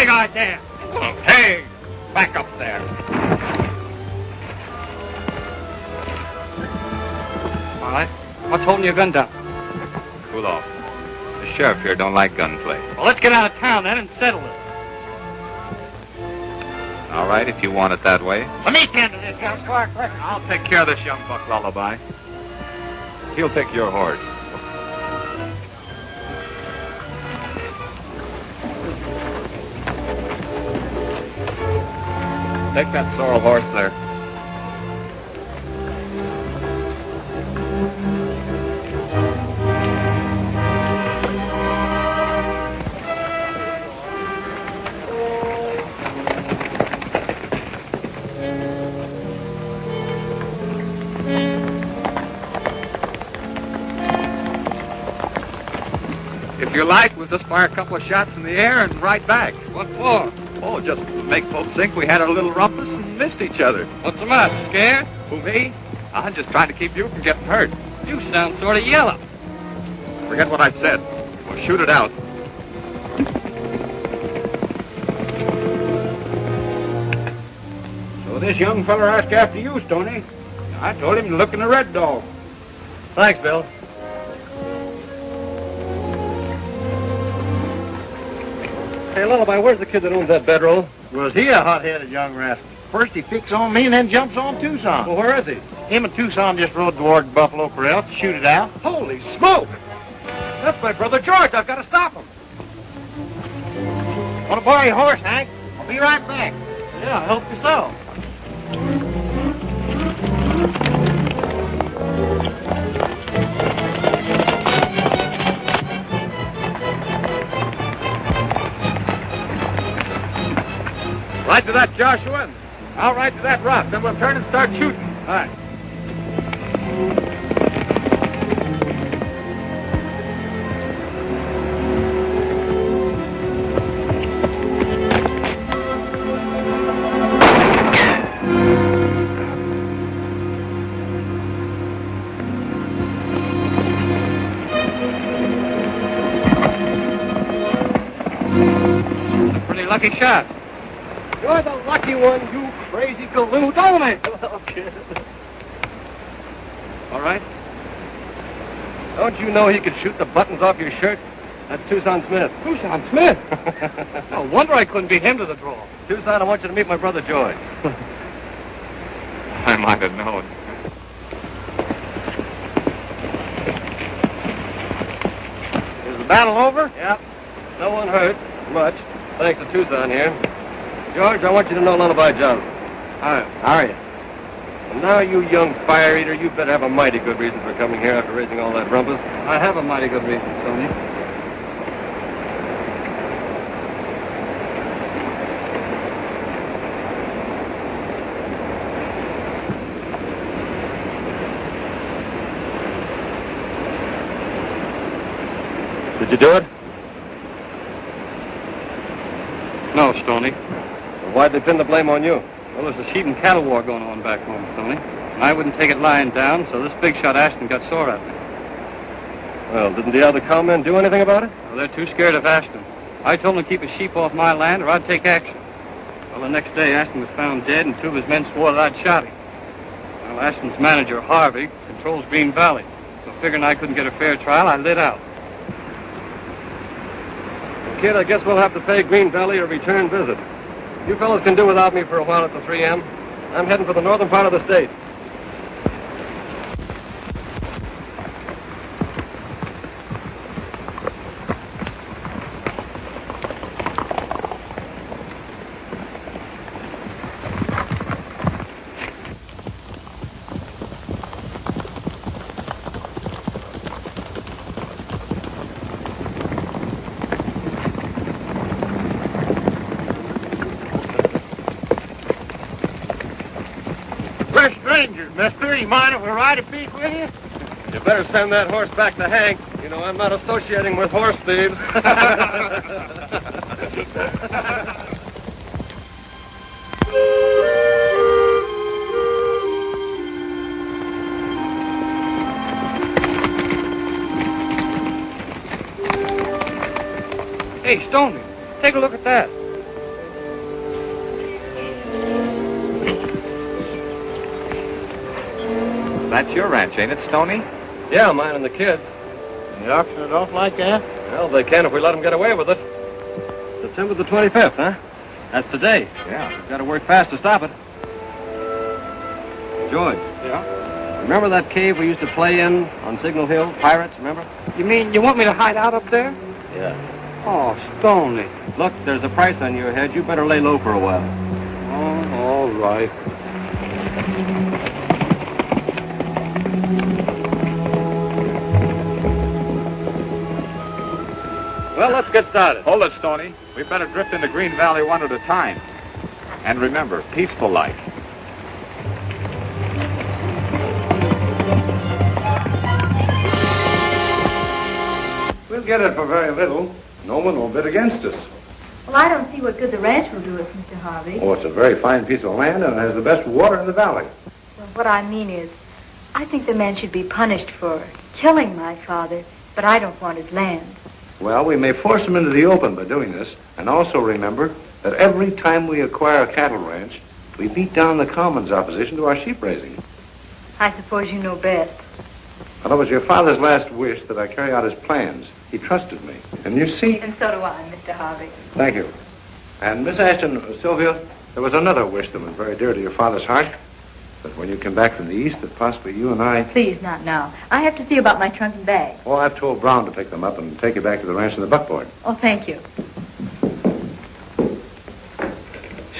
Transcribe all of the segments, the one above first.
big idea. Hey, back up there. All right. What's holding your gun down? Cool off. The sheriff here don't like gunplay. Well, let's get out of town then and settle it. All right, if you want it that way. Let me handle this, young Clark. I'll take care of this young buck lullaby. He'll take your horse. Take that sorrel horse there. If you like, we'll just fire a couple of shots in the air and right back. What for? Oh, just to make folks think we had a little rumpus and missed each other. What's the matter? Scared? Who, me? I'm just trying to keep you from getting hurt. You sound sort of yellow. Forget what I said. We'll shoot it out. So this young feller asked after you, Stony. I told him to look in the Red Dog. Thanks, Bill. Hey, Lullaby, where's the kid that owns that bedroll? Was he a hot-headed young rascal? First he picks on me and then jumps on Tucson. Well, where is he? Him and Tucson just rode toward Buffalo Corral to shoot it out. Holy smoke! That's my brother George. I've got to stop him. Want to borrow your horse, Hank? I'll be right back. Yeah, I hope so. Right to that, Joshua. I'll ride to that rock. Then we'll turn and start shooting. All right. Pretty lucky shot. You're the lucky one, you crazy galoot. Don't it? Well, kid. All right. Don't you know he could shoot the buttons off your shirt? That's Tucson Smith. Tucson Smith? No wonder I couldn't beat him to the draw. Tucson, I want you to meet my brother George. I might have known. Is the battle over? Yep. No one hurt. Much. Thanks to Tucson here. George, I want you to know Lullaby Johnson. How are you? And now, you young fire eater, you better have a mighty good reason for coming here after raising all that rumpus. I have a mighty good reason, Stony. Did you do it? No, Stony. Why'd they pin the blame on you? Well, there's a sheep and cattle war going on back home, Stony. And I wouldn't take it lying down, so this big shot Ashton got sore at me. Well, didn't the other cowmen do anything about it? Well, they're too scared of Ashton. I told them to keep his sheep off my land or I'd take action. Well, the next day, Ashton was found dead and two of his men swore that I'd shot him. Well, Ashton's manager, Harvey, controls Green Valley. So figuring I couldn't get a fair trial, I lit out. Kid, I guess we'll have to pay Green Valley a return visit. You fellas can do without me for a while at the 3M. I'm heading for the northern part of the state. Mister, you mind if we ride a peek with you? You better send that horse back to Hank. You know, I'm not associating with horse thieves. Hey, Stony, take a look at that. That's your ranch, ain't it, Stony? Yeah, mine and the kids. You auction it off like that? Well, they can if we let them get away with it. September the 25th, huh? That's today. Yeah. We've got to work fast to stop it. George. Yeah? Remember that cave we used to play in on Signal Hill? Pirates, remember? You mean you want me to hide out up there? Yeah. Oh, Stony. Look, there's a price on your head. You better lay low for a while. Oh, all right. Well, let's get started. Hold it, Stony. We better drift into Green Valley one at a time. And remember, peaceful like. We'll get it for very little. No one will bid against us. Well, I don't see what good the ranch will do us, Mr. Harvey. Oh, it's a very fine piece of land and it has the best water in the valley. Well, what I mean is, I think the man should be punished for killing my father, but I don't want his land. Well, we may force him into the open by doing this. And also remember that every time we acquire a cattle ranch, we beat down the Commons' opposition to our sheep raising. I suppose you know best. Well, it was your father's last wish that I carry out his plans. He trusted me. And you see... And so do I, Mr. Harvey. Thank you. And Miss Ashton, Sylvia, there was another wish that was very dear to your father's heart. That when you come back from the east, that possibly you and I... Please, not now. I have to see about my trunk and bag. Well, I've told Brown to pick them up and take you back to the ranch in the buckboard. Oh, thank you.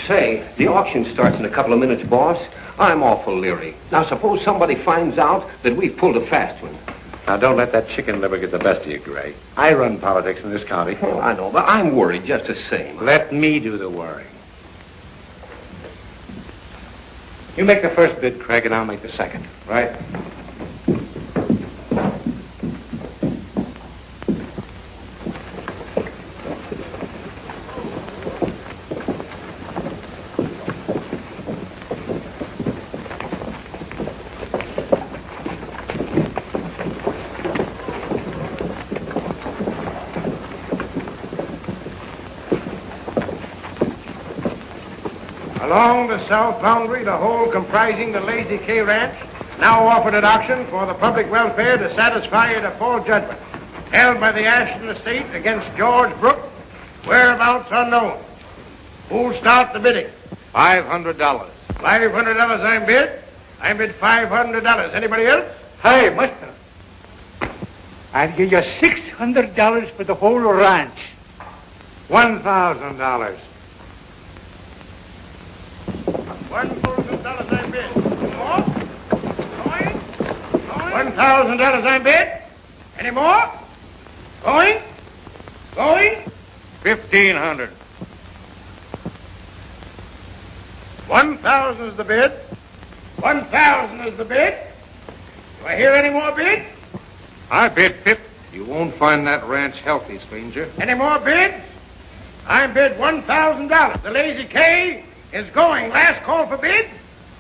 Say, the auction starts in a couple of minutes, boss. I'm awful leery. Now, suppose somebody finds out that we've pulled a fast one. Now, don't let that chicken liver get the best of you, Gray. I run politics in this county. Well, I know, but I'm worried just the same. Let me do the worrying. You make the first bid, Craig, and I'll make the second, right? Along the south boundary, the whole comprising the Lazy K Ranch, now offered at auction for the public welfare to satisfy a default judgment held by the Ashton estate against George Brooke, whereabouts unknown. Who'll start the bidding? $500. $500 I'm bid. I bid $500. Anybody else? Hey, mister. I'll give you $600 for the whole ranch. $1,000. $1,000 I bid. More? Going? $1,000 I bid. Any more? Going? Going? $1,500. 1,000 is the bid. 1,000 is the bid. Do I hear any more bids? I bid 50. You won't find that ranch healthy, stranger. Any more bids? I bid $1,000. The Lazy K is going. Last call for bid.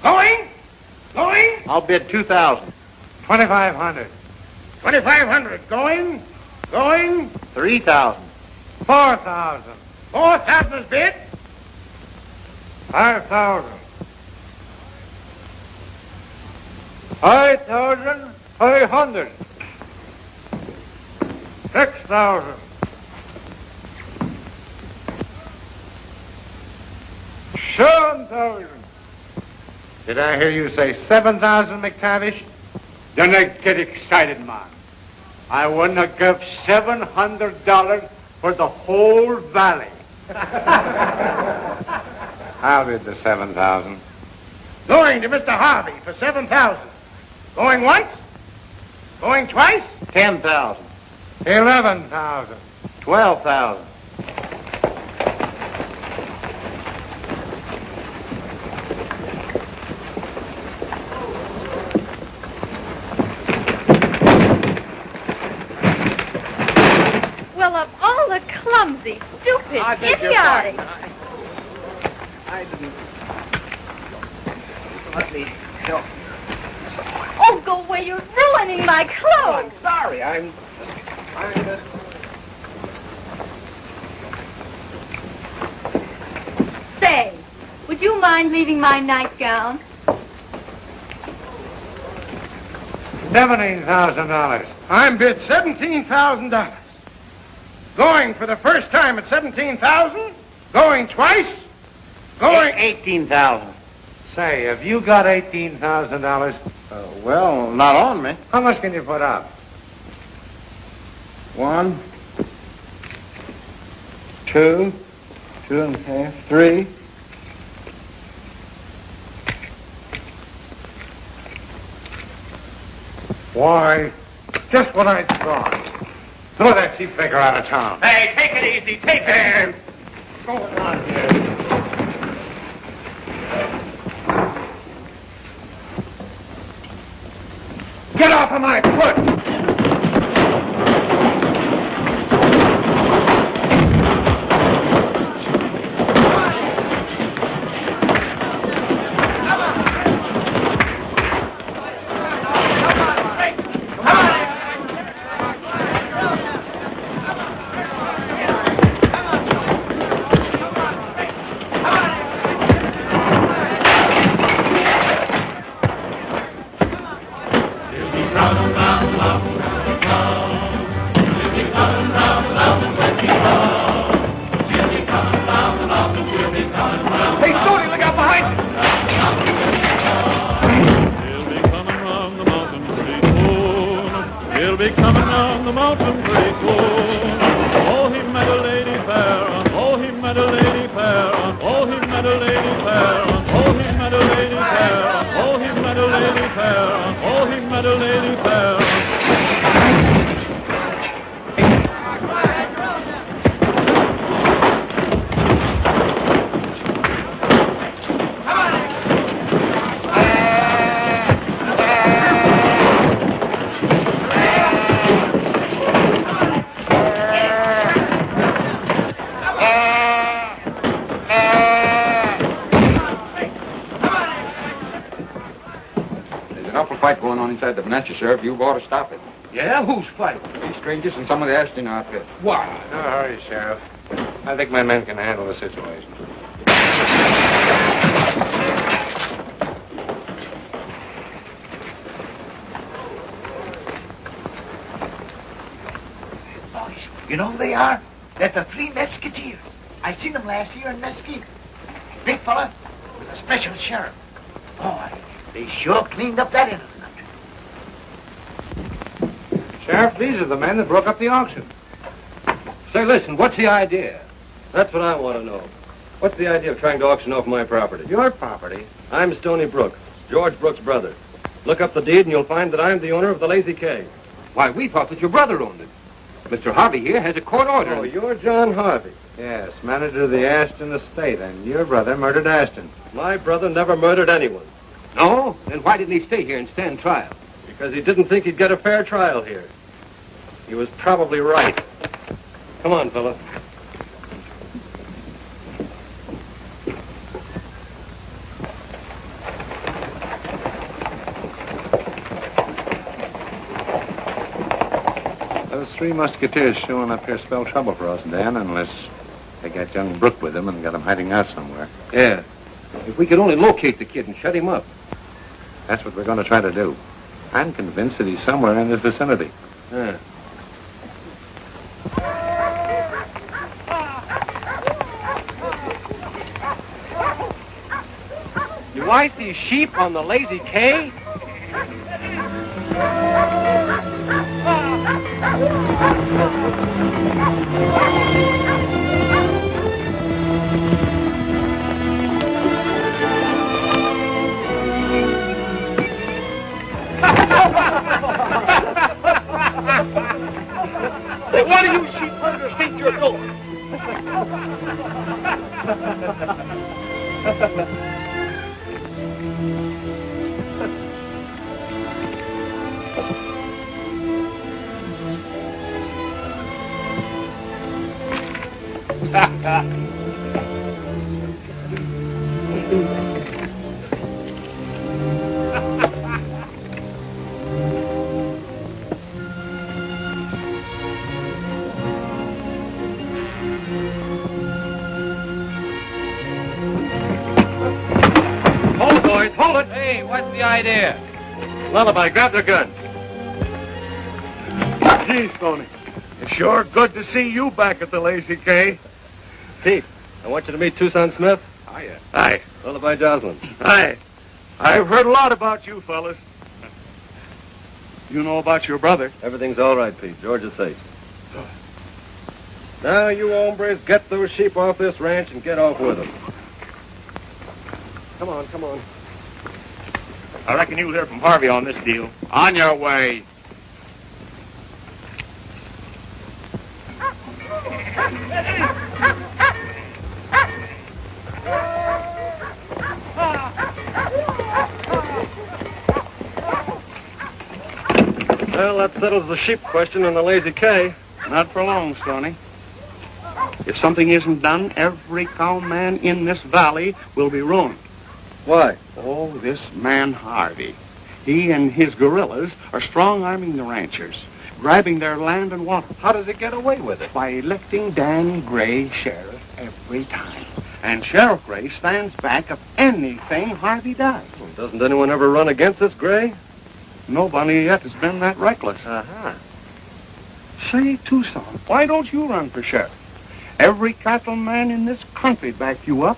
Going? Going? I'll bid 2,000. 2,500. 2,500. Going? Going? 3,000. 4,000. 4,000 is bid. 5,000. 5,500. 6,000. 7,000. Did I hear you say 7,000, McTavish? Don't get excited, man. I want to give $700 for the whole valley. I'll bid the 7,000. Going to Mr. Harvey for 7,000. Going once? Going twice? 10,000. 11,000. 12,000. Well, of all the clumsy, stupid, idiotic. I didn't. Let me help. Oh, go away. You're ruining my clothes. Sorry, I'm just... Say, would you mind leaving my nightgown? $17,000. I'm bid $17,000. Going for the first time at $17,000? Going twice? Going... $18,000. Say, have you got $18,000? Well, not on me. How much can you put up? 1, 2, 2.5, 3. Why, just what I thought. Throw that cheap figure out of town. Hey, take it easy. Take it. Go on here. Get off of my foot! Inside the Ventura, Sheriff, you ought to stop it. Yeah? Who's fighting? These strangers and some of the Ashton outfit. What? No hurry, Sheriff. I think my men can handle the situation. Boys, you know who they are? They're the Three Mesquiteers. I seen them last year in Mesquite. Big fella with a special sheriff. Boy, they sure cleaned up that end of the country. Sheriff, these are the men that broke up the auction. Say, listen, what's the idea? That's what I want to know. What's the idea of trying to auction off my property? Your property? I'm Stony Brooke, George Brooke's brother. Look up the deed and you'll find that I'm the owner of the Lazy K. Why, we thought that your brother owned it. Mr. Harvey here has a court order. Oh, you're John Harvey. Yes, manager of the Ashton estate, and your brother murdered Ashton. My brother never murdered anyone. No? Then why didn't he stay here and stand trial? Because he didn't think he'd get a fair trial here. He was probably right. Come on, fella. Those Three Musketeers showing up here spell trouble for us, Dan, unless they got young Brooke with them and got him hiding out somewhere. Yeah. If we could only locate the kid and shut him up. That's what we're going to try to do. I'm convinced that he's somewhere in this vicinity. Yeah. Do I see sheep on the Lazy K? One of you sheep herders think you're going. Hold it, boys, hold it. Hey, what's the idea? Lullaby, grab their guns. Gee, Stony. It's sure good to see you back at the Lazy K. Pete, I want you to meet Tucson Smith. Hiya. Hi. Lullaby Joslin. Hi. I've heard a lot about you fellas. You know about your brother? Everything's all right, Pete. George is safe. Now, you hombres, get those sheep off this ranch and get off with them. Come on, come on. I reckon you'll hear from Harvey on this deal. On your way. Well, that settles the sheep question on the Lazy K. Not for long, Stony. If something isn't done, every cowman in this valley will be ruined. Why? Oh, this man Harvey. He and his guerrillas are strong-arming the ranchers, grabbing their land and water. How does he get away with it? By electing Dan Gray sheriff every time. And Sheriff Gray stands back of anything Harvey does. Well, doesn't anyone ever run against this Gray? Nobody yet has been that reckless. Uh-huh. Say, Tucson, why don't you run for sheriff? Every cattleman in this country back you up.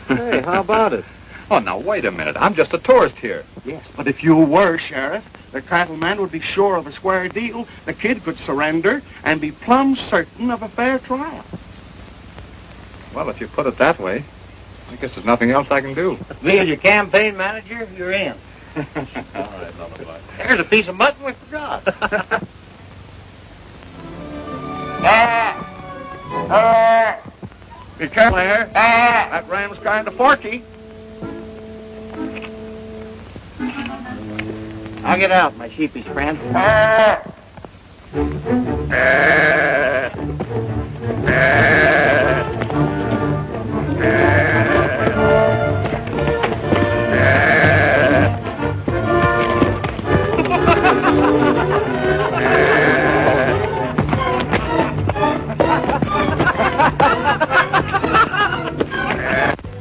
Hey, how about it? Oh, now, wait a minute. I'm just a tourist here. Yes, but if you were sheriff, the cattleman would be sure of a square deal. The kid could surrender and be plumb certain of a fair trial. Well, if you put it that way, I guess there's nothing else I can do. Me as your campaign manager, you're in. All right, Lullaby. There's a piece of mutton we forgot. Be careful there. That ram's kind of forky. I'll get out, my sheepish friend.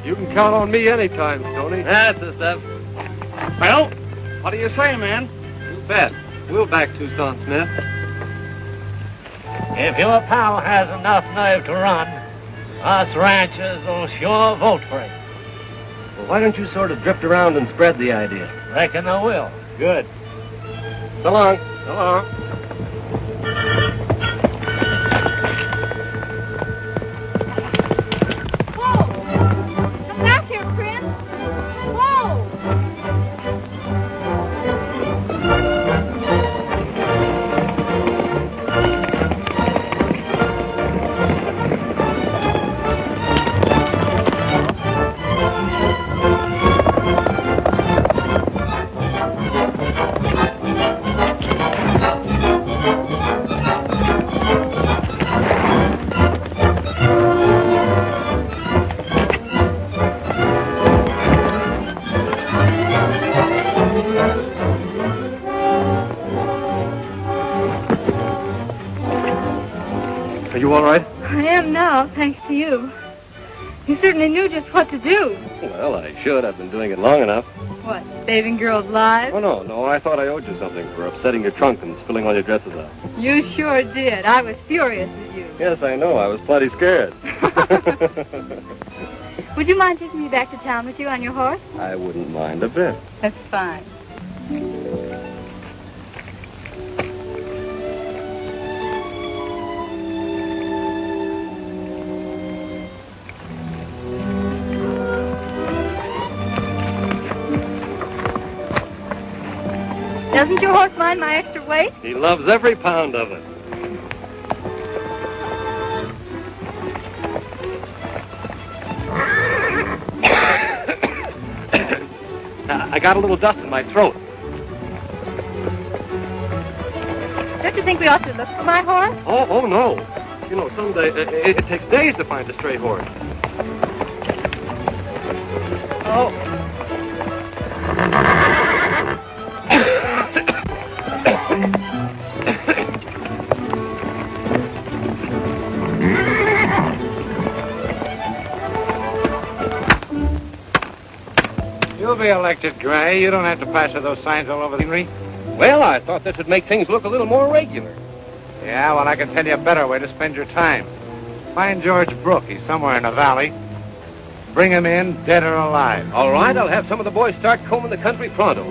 You can count on me anytime, Stony. That's the stuff. Well, what do you say, man? You bet. We'll back Tucson Smith. If your pal has enough nerve to run, us ranchers will sure vote for him. Well, why don't you sort of drift around and spread the idea? Reckon I will. Good. So long. So long. Back here, Prince. Whoa! Are you all right? I am now, thanks to you. You certainly knew just what to do. Well, I should. I've been doing it long enough. What, saving girls' lives? Oh, no. I thought I owed you something for upsetting your trunk and spilling all your dresses out. You sure did. I was furious with you. Yes, I know. I was bloody scared. Would you mind taking me back to town with you on your horse? I wouldn't mind a bit. That's fine. Doesn't your horse mind my extra weight? He loves every pound of it. I got a little dust in my throat. Don't you think we ought to look for my horse? Oh, no. You know, someday, it takes days to find a stray horse. Oh. You'll be elected, Gray. You don't have to plaster those signs all over the green. Well, I thought this would make things look a little more regular. Yeah, well, I can tell you a better way to spend your time. Find George Brooke. He's somewhere in the valley. Bring him in, dead or alive. All right, I'll have some of the boys start combing the country pronto.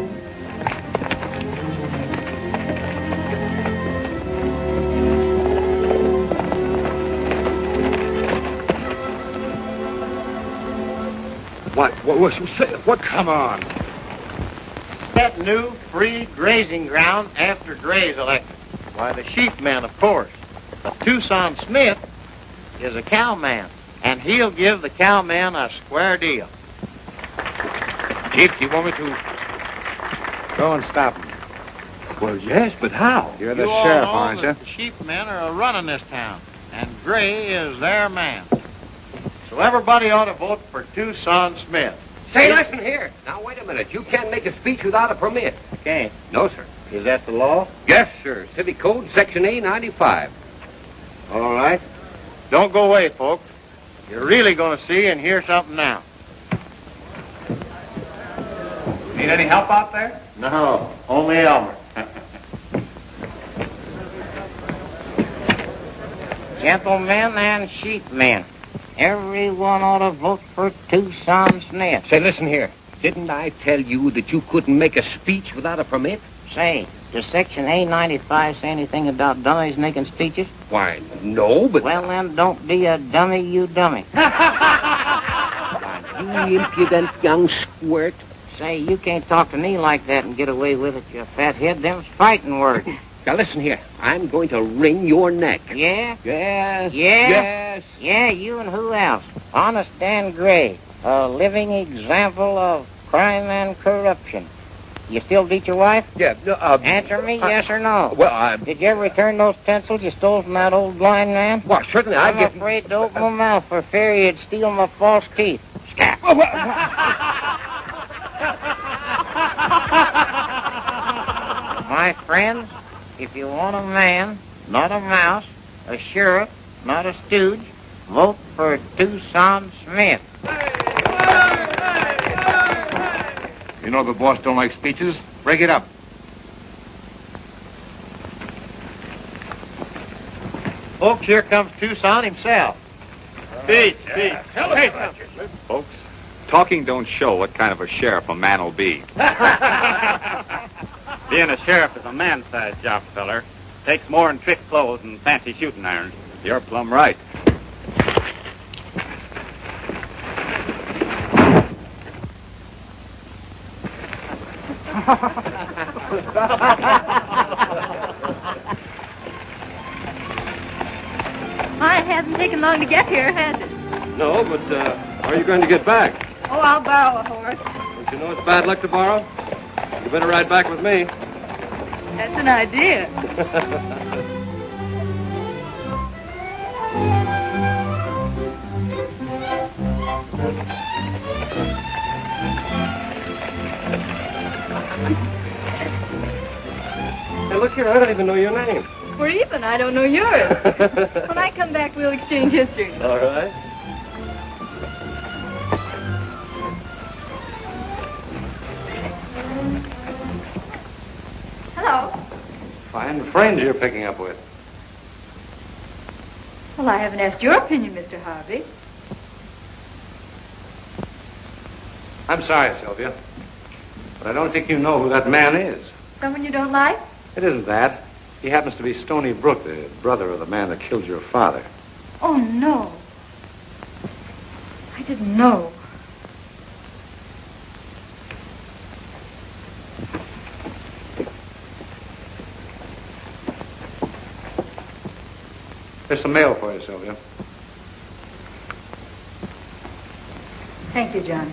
What? Come on. That new free grazing ground after Gray's elected. Why, the sheepman, of course. But Tucson Smith is a cowman, and he'll give the cowman a square deal. Chief, do you want me to... Go and stop him. Well, yes, but how? You're the sheriff, aren't you? The sheepmen are running this town, and Gray is their man. So everybody ought to vote for Tucson Smith. Say, listen here. Now, wait a minute. You can't make a speech without a permit. Can't. No, sir. Is that the law? Yes, sir. Civic Code, Section A95. All right. Don't go away, folks. You're really going to see and hear something now. Need any help out there? No, only Elmer. Gentlemen and sheepmen, everyone ought to vote for Tucson Smith. Say, listen here. Didn't I tell you that you couldn't make a speech without a permit? Say, does Section A95 say anything about dummies making speeches? Why, no, but... Well, then, don't be a dummy, you dummy. You impudent young squirt. Say, you can't talk to me like that and get away with it, you fathead. Them's fighting words. Now, listen here. I'm going to wring your neck. Yeah? Yes. Yeah? Yes. Yeah, you and who else? Honest Dan Gray, a living example of crime and corruption. You still beat your wife? Yeah. No, Answer me, yes or no. Well, Did you ever return those pencils you stole from that old blind man? Well, certainly I'm afraid to open my mouth for fear you'd steal my false teeth. Scat. My friends, if you want a man, not a mouse, a sheriff, not a stooge, vote for Tucson Smith. You know the boss don't like speeches. Break it up. Folks, here comes Tucson himself. Speech. Folks, talking don't show what kind of a sheriff a man will be. Being a sheriff is a man-sized job, feller. Takes more than trick clothes and fancy shooting irons. You're plumb right. It hasn't taken long to get here, has it? No, but how are you going to get back? Oh, I'll borrow a horse. Don't you know it's bad luck to borrow? You better ride back with me. That's an idea. Hey, look here, I don't even know your name. We're even. I don't know yours. When I come back, we'll exchange history. All right. Hello. Fine friends you're picking up with. Well, I haven't asked your opinion, Mr. Harvey. I'm sorry, Sylvia, but I don't think you know who that man is. Someone you don't like? It isn't that. He happens to be Stony Brooke, the brother of the man that killed your father. Oh, no. I didn't know. There's some mail for you, Sylvia. Thank you, John.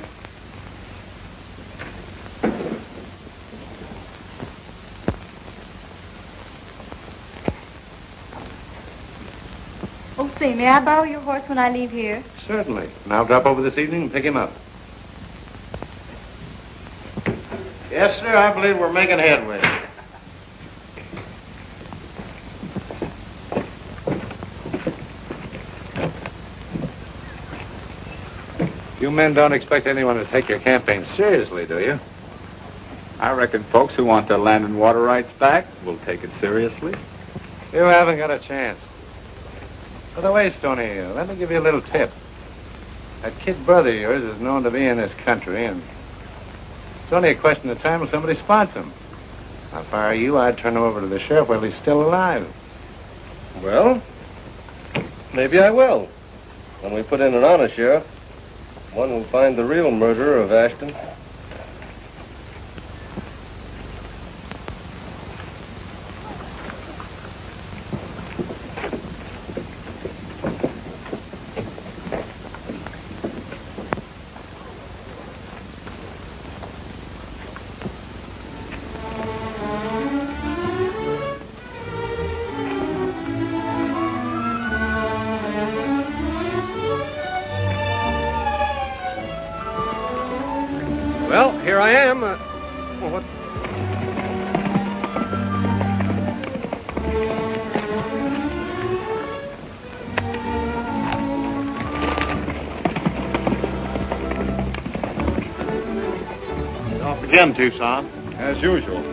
Oh, say, may I borrow your horse when I leave here? Certainly. And I'll drop over this evening and pick him up. Yes, sir, I believe we're making headway. You men don't expect anyone to take your campaign seriously, do you? I reckon folks who want their land and water rights back will take it seriously. You haven't got a chance. By the way, Stony, let me give you a little tip. That kid brother of yours is known to be in this country, and it's only a question of time when somebody spots him. If I were you, I'd turn him over to the sheriff while he's still alive. Well, maybe I will. When we put in an honest sheriff, one will find the real murderer of Ashton. Well, here I am. What? Off again, Tucson. As usual.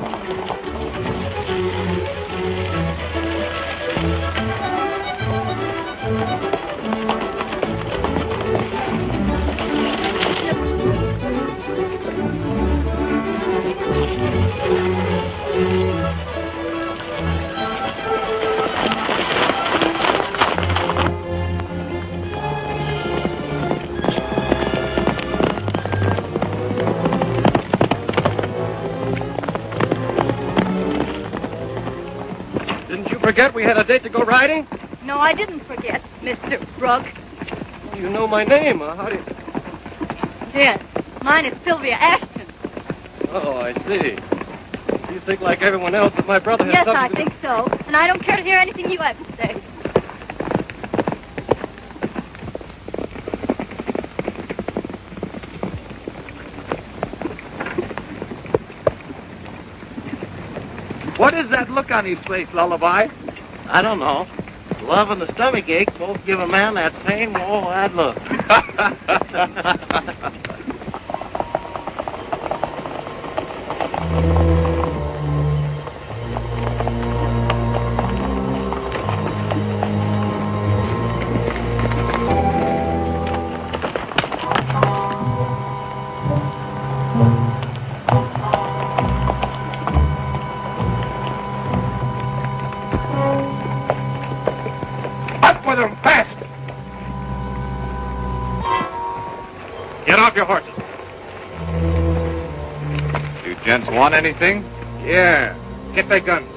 Forget we had a date to go riding? No, I didn't forget, Mr. Brooke. You know my name. How do you... Yes, mine is Sylvia Ashton. Oh, I see. You think like everyone else that my brother has Yes, something I to think so. And I don't care to hear anything you have to say. What is that look on his face, Lullaby? I don't know. Love and the stomach ache both give a man that same old look. Get off your horses. You gents want anything? Yeah. Get their guns.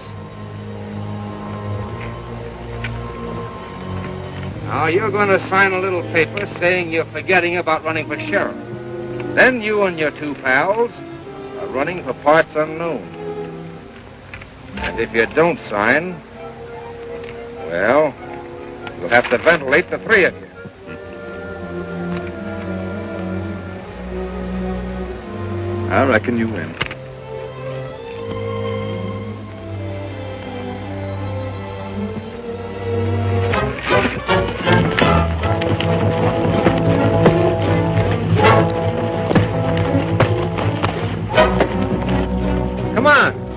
Now, you're going to sign a little paper saying you're forgetting about running for sheriff. Then you and your two pals are running for parts unknown. And if you don't sign, well, you'll have to ventilate the three of you. I reckon you win. Come on.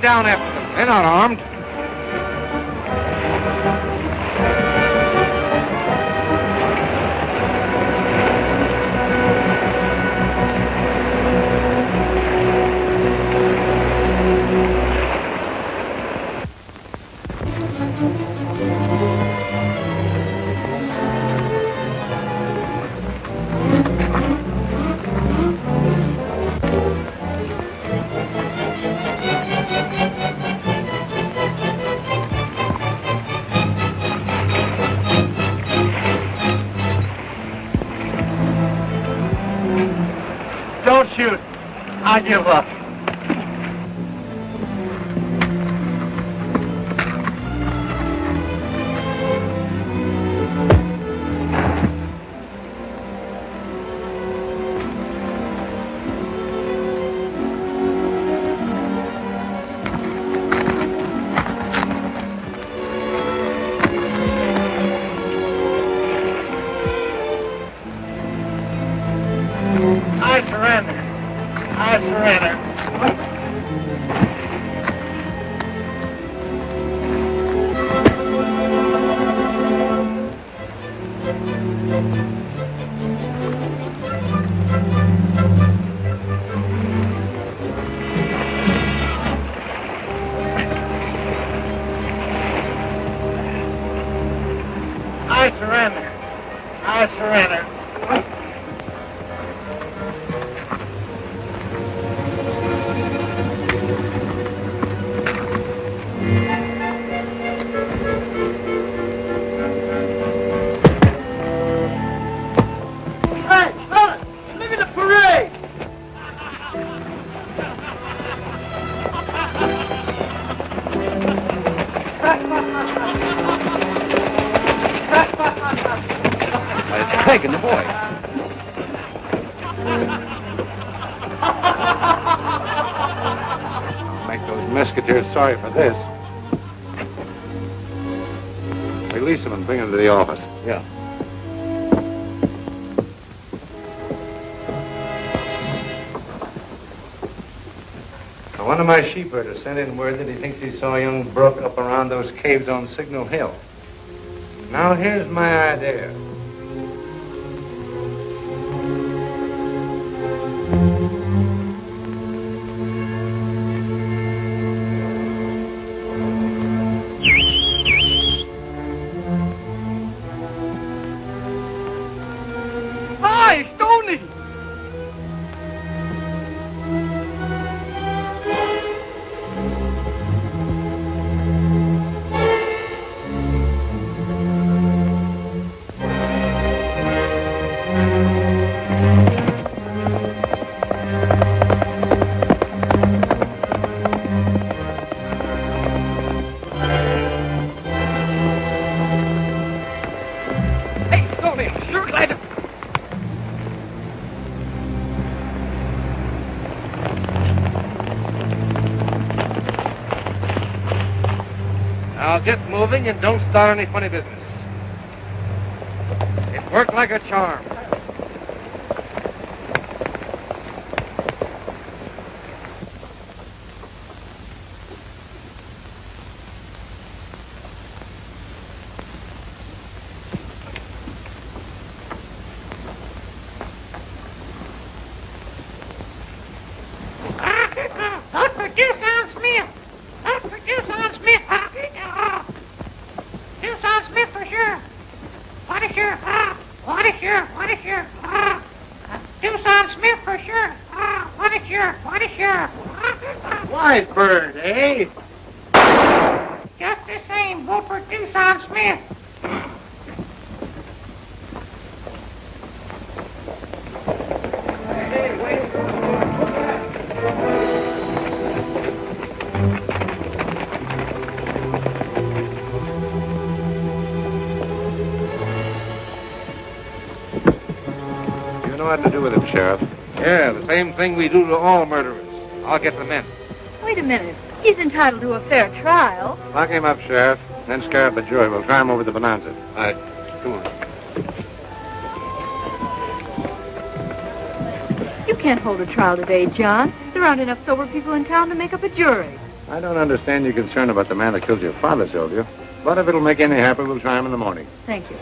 Down after them. They're not armed. Don't shoot. I give up. I surrender. I surrender. Hey, fellas, look at the parade. It's Craig and the boy. Make those Mesquiteers sorry for this. Release him and bring him to the office. Yeah. Now, one of my sheepherders sent in word that he thinks he saw young Brooke up around those caves on Signal Hill. Now, here's my idea. Hi, Stony! Hey, Stony, I'm sure glad to... Now get moving and don't start any funny business. It worked like a charm. Deuce Smith! Deuce Smith! Deuce Smith for sure! What is sure? What is sure? What is sure? Deuce Smith for sure! What is sure? What is sure? White bird, eh? Just the same, vote for Deuce Smith! You know what to do with him, Sheriff. Yeah, the same thing we do to all murderers. I'll get the men. Wait a minute. He's entitled to a fair trial. Lock him up, Sheriff. Then scare up a jury. We'll try him over the bonanza. All right, come on. You can't hold a trial today, John. There aren't enough sober people in town to make up a jury. I don't understand your concern about the man that killed your father, Sylvia. But if it'll make any happy, we'll try him in the morning. Thank you.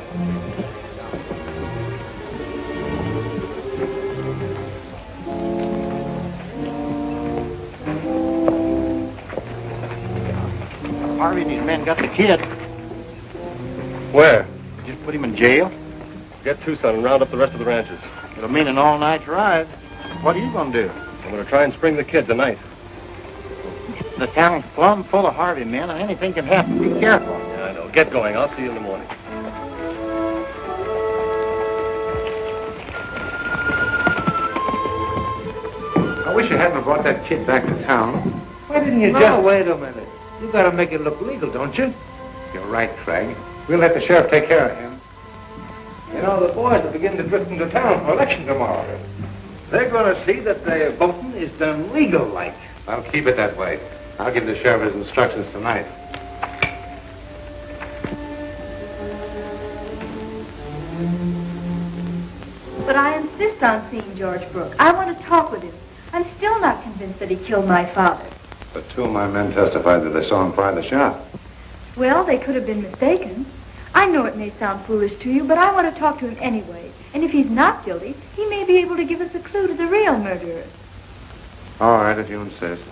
Harvey and his men got the kid. Where? Just put him in jail. Get Tucson and round up the rest of the ranches. It'll mean an all-night drive. What are you going to do? I'm going to try and spring the kid tonight. The town's plumb full of Harvey men, and anything can happen. Be careful. Yeah, I know. Get going. I'll see you in the morning. I wish you hadn't brought that kid back to town. Why didn't you just... wait a minute. You gotta make it look legal, don't you? You're right, Craig. We'll let the sheriff take care of him. You know, the boys are beginning to drift into town for election tomorrow. They're gonna see that the voting is done legal-like. I'll keep it that way. I'll give the sheriff his instructions tonight. But I insist on seeing George Brooke. I want to talk with him. I'm still not convinced that he killed my father. But two of my men testified that they saw him fire the shot. Well, they could have been mistaken. I know it may sound foolish to you, but I want to talk to him anyway. And if he's not guilty, he may be able to give us a clue to the real murderer. All right, if you insist.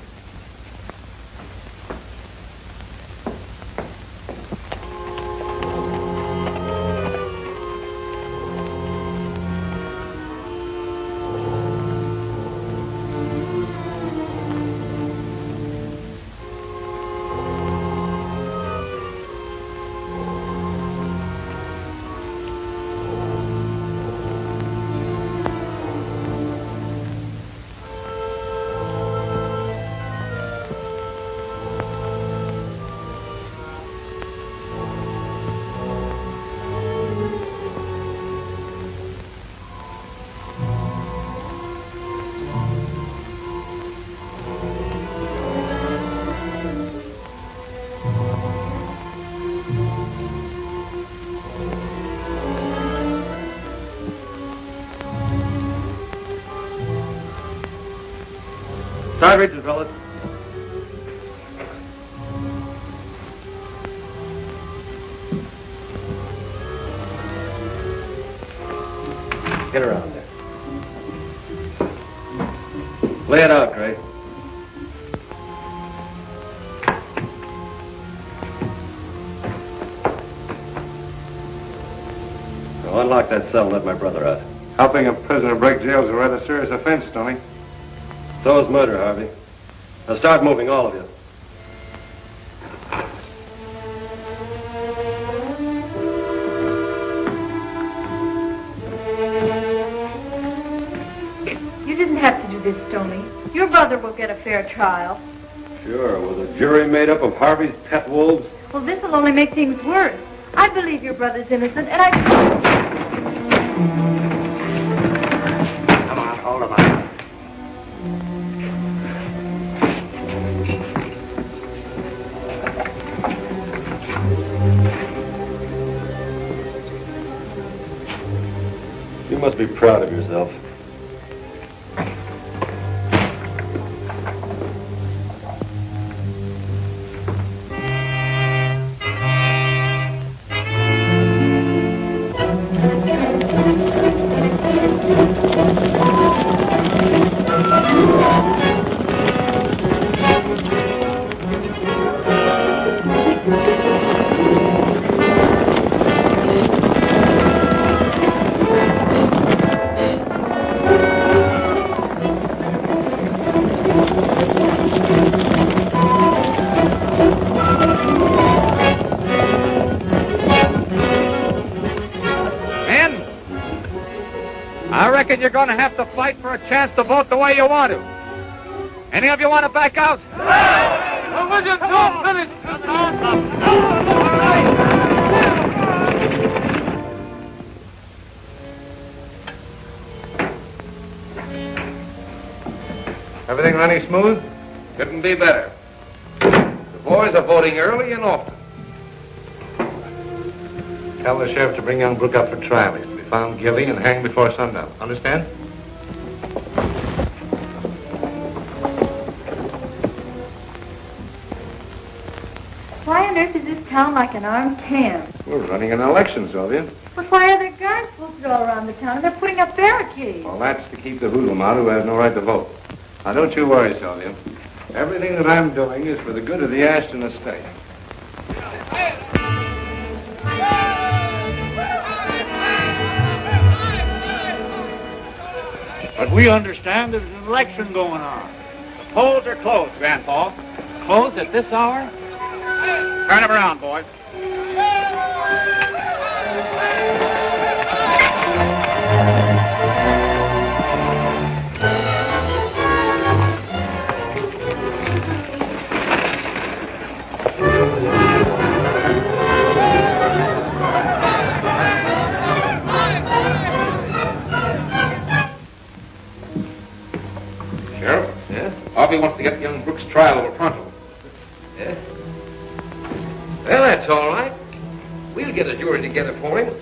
Cartridges, fellas. Get around there. Lay it out, Gray. Now unlock that cell and let my brother out. Helping a prisoner break jail is a rather serious offense, Stony. So is murder, Harvey. Now start moving, all of you. You didn't have to do this, Stony. Your brother will get a fair trial. Sure, with a jury made up of Harvey's pet wolves. Well, this will only make things worse. I believe your brother's innocent, and I... Come on, hold him up. You must be proud of yourself. You're going to have to fight for a chance to vote the way you want to. Any of you want to back out? Everything running smooth? Couldn't be better. The boys are voting early and often. Tell the sheriff to bring young Brooke up for trial. He's to be found guilty and hanged before sundown. Understand? Why on earth is this town like an armed camp? We're running an election, Sylvia. But why are there guards posted all around the town? They're putting up barricades. Well, that's to keep the hoodlum out who has no right to vote. Now, don't you worry, Sylvia. Everything that I'm doing is for the good of the Ashton estate. But we understand there's an election going on. The polls are closed, Grandpa. Closed at this hour? Turn them around, boys. Sheriff? Yeah? Harvey wants to get young Brooks' trial over pronto. Yeah? Well, that's all right. We'll get a jury together for him.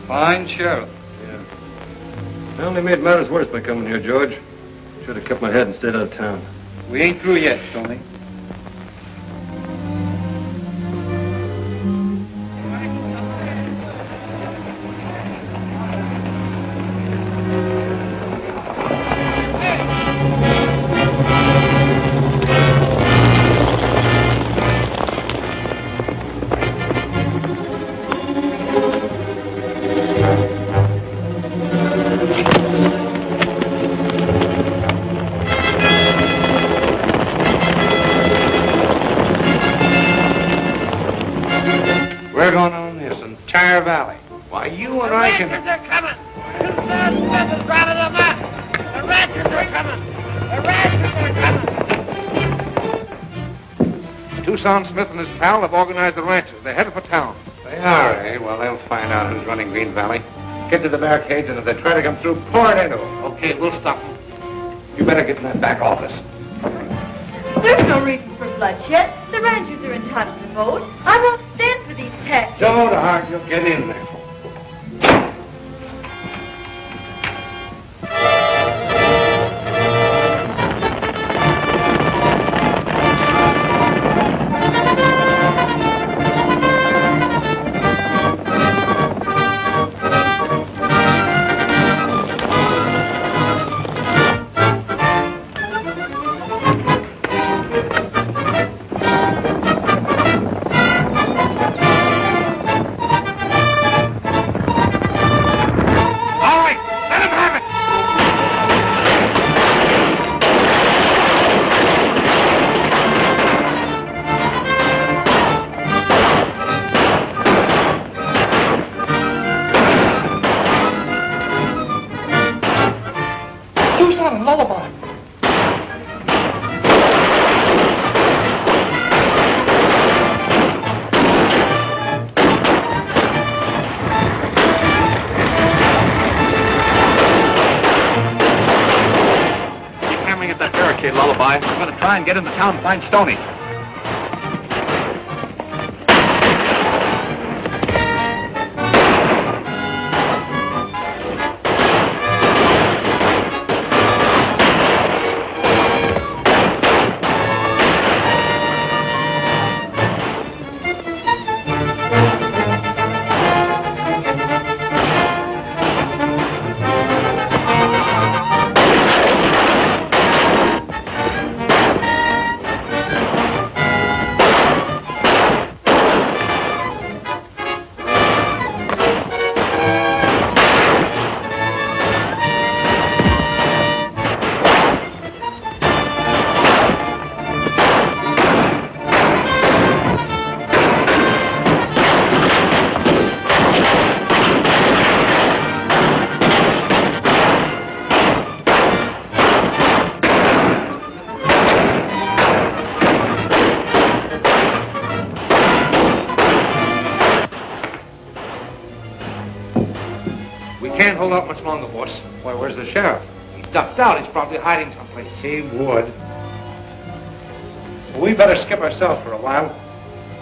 Fine sheriff. Yeah. I only made matters worse by coming here, George. Should have kept my head and stayed out of town. We ain't through yet, Stony. We're going to own this entire valley. Why, you and I can... The ranchers are coming. Tucson Smith has routed them up. The ranchers are coming. The ranchers are coming. Tucson Smith and his pal have organized the ranchers. They're headed for town. They are, eh? Well, they'll find out who's running Green Valley. Get to the barricades, and if they try to come through, pour it into them. Okay, we'll stop them. You better get in that back office. There's no reason for bloodshed. The ranchers are entitled to vote. I won't stand for these tactics. Don't, Hart. You'll get in there. I'm going to try and get into town and find Stony. Can't hold out much longer, boss. Why, where's the sheriff? He ducked out. He's probably hiding someplace. He would. Well, we better skip ourselves for a while.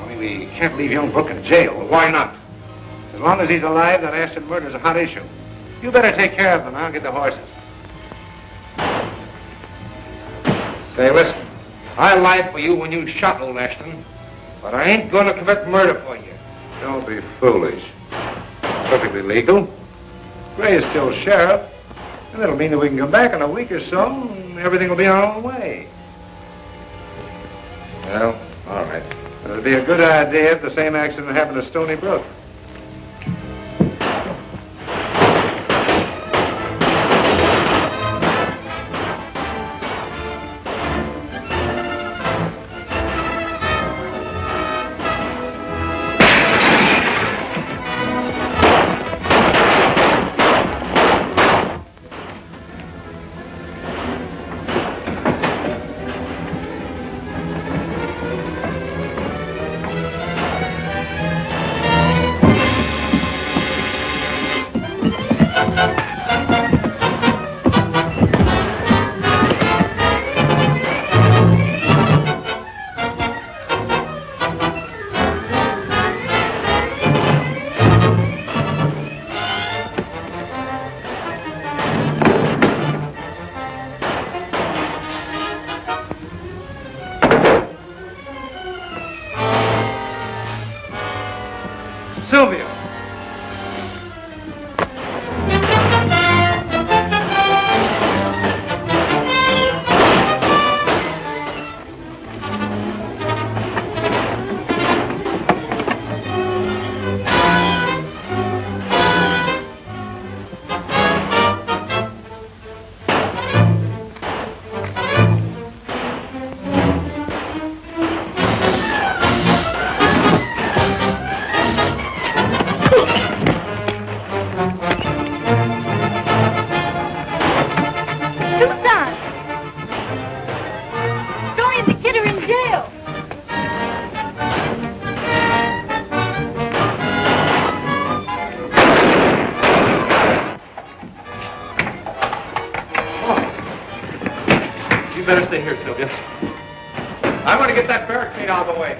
Only we can't leave young Brooke in jail. Well, why not? As long as he's alive, that Ashton murder's a hot issue. You better take care of them. I'll get the horses. Say, listen. I lied for you when you shot old Ashton, but I ain't going to commit murder for you. Don't be foolish. Perfectly legal. Gray is still sheriff, and that'll mean that we can come back in a week or so, and everything will be our own way. Well, all right. It'd be a good idea if the same accident happened to Stony Brook. You better stay here, Sylvia. I'm going to get that barricade out of the way.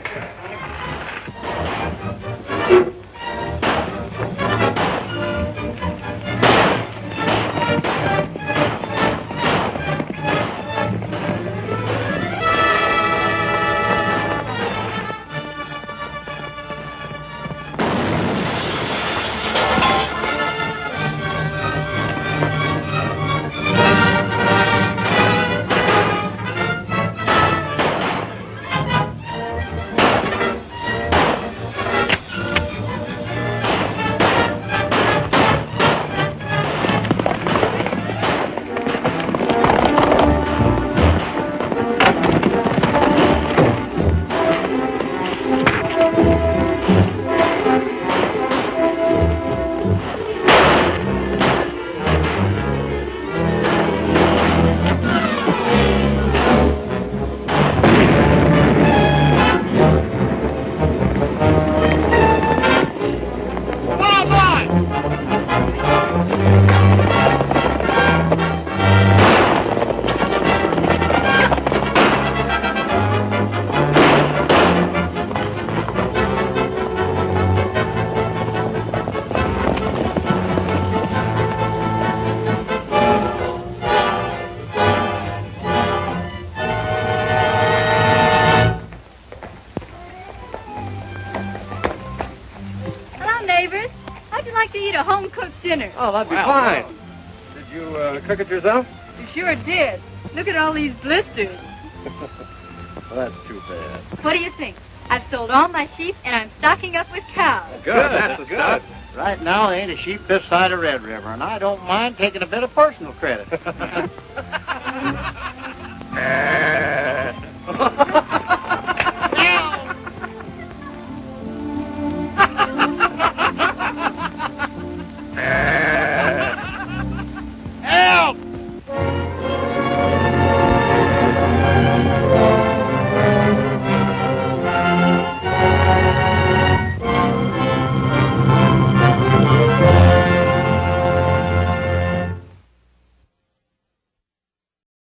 dinner. Oh, that'd be fine. Did you cook it yourself? You sure did. Look at all these blisters. Well, that's too bad. What do you think? I've sold all my sheep, and I'm stocking up with cows. Good, that's the stuff. Right now, there ain't a sheep this side of Red River, and I don't mind taking a bit of personal credit.